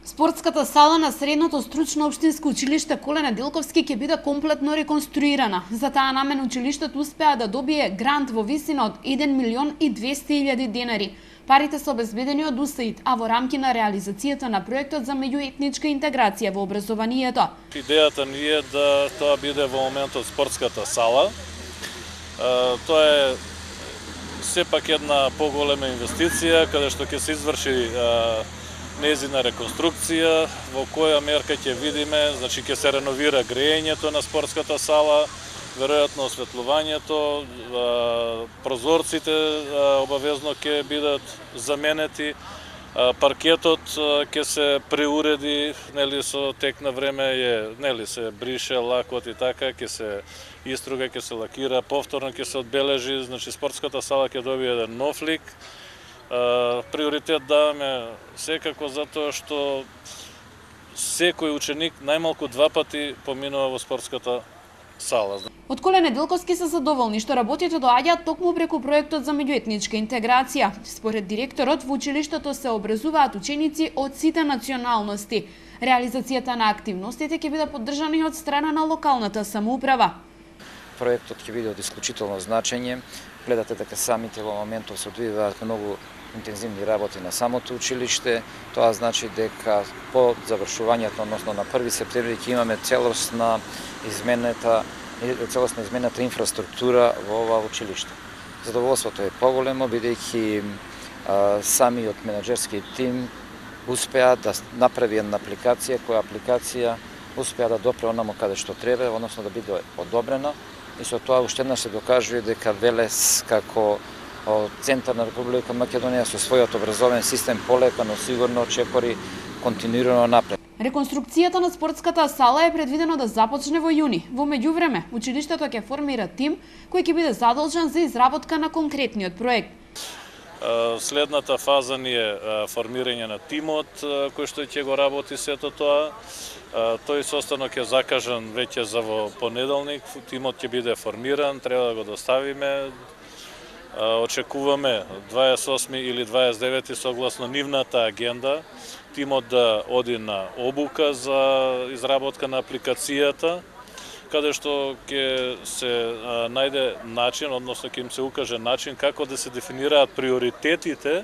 Спортската сала на Средното стручно општинско училиште Коле Неделковски ќе биде комплетно реконструирана. За таа намена училиштето успеа да добие грант во висина од 1.200.000 денари. Парите се обезбедени од УСАИД, а во рамки на реализацијата на проектот за меѓуетничка интеграција во образованието. Идејата ни е да тоа биде во моментот спортската сала. Тоа е сепак една поголема инвестиција каде што ќе се изврши нејзина реконструкција, во која мерка ќе видиме, значи ќе се реновира грејењето на спортската сала, веројатно осветлувањето, прозорците обавезно ќе бидат заменети, паркетот ќе се преуреди, нели со тек на време се брише лакот и така, ќе се иструга, ќе се лакира, повторно ќе се одбележи, значи спортската сала ќе добие еден нов лик. Приоритет даваме секако затоа што секој ученик најмалку 2 пати поминува во спортската сала. Од Коле Неделковски се задоволни што работите доаѓаат токму преку проектот за меѓуетничка интеграција. Според директорот, во училиштето се образуваат ученици од сите националности. Реализацијата на активностите ќе биде поддржана од страна на локалната самоуправа. Проектот ќе биде од исклучително значење. Гледате дека самите во моментот се одвиваат многу интензивни работи на самото училиште. Тоа значи дека по завршувањето, односно на 1 септември, ќе имаме целосно изменета инфраструктура во ова училиште. Задоволството е поголемо, бидејќи самиот менаџерски тим успеа да направи една апликација, која апликација успеа да допре онамо каде што треба, односно да биде одобрена. И со тоа уште еднаш се докажува дека Велес како центар на Република Македонија со својот образовен систем полека, но сигурно чекори континуирано напред. Реконструкцијата на спортската сала е предвидено да започне во јуни. Во меѓувреме, училиштето ќе формира тим кој ќе биде задолжен за изработка на конкретниот проект. Следната фаза ни е формирање на тимот кој што ќе го работи сето тоа. Тој состанок е закажан веќе за во понеделник. Тимот ќе биде формиран, треба да го доставиме. Очекуваме 28 или 29 согласно нивната агенда тимот да оди на обука за изработка на апликацијата, каде што ќе се најде начин, односно ќе им се укаже начин како да се дефинираат приоритетите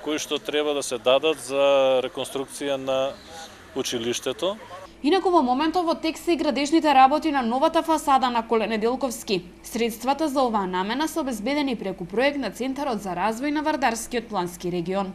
кои што треба да се дадат за реконструкција на училиштето. Инаку во моментот во тек се и градежните работи на новата фасада на Коле Неделковски. Средствата за оваа намена се обезбедени преку проект на Центарот за развој на Вардарскиот плански регион.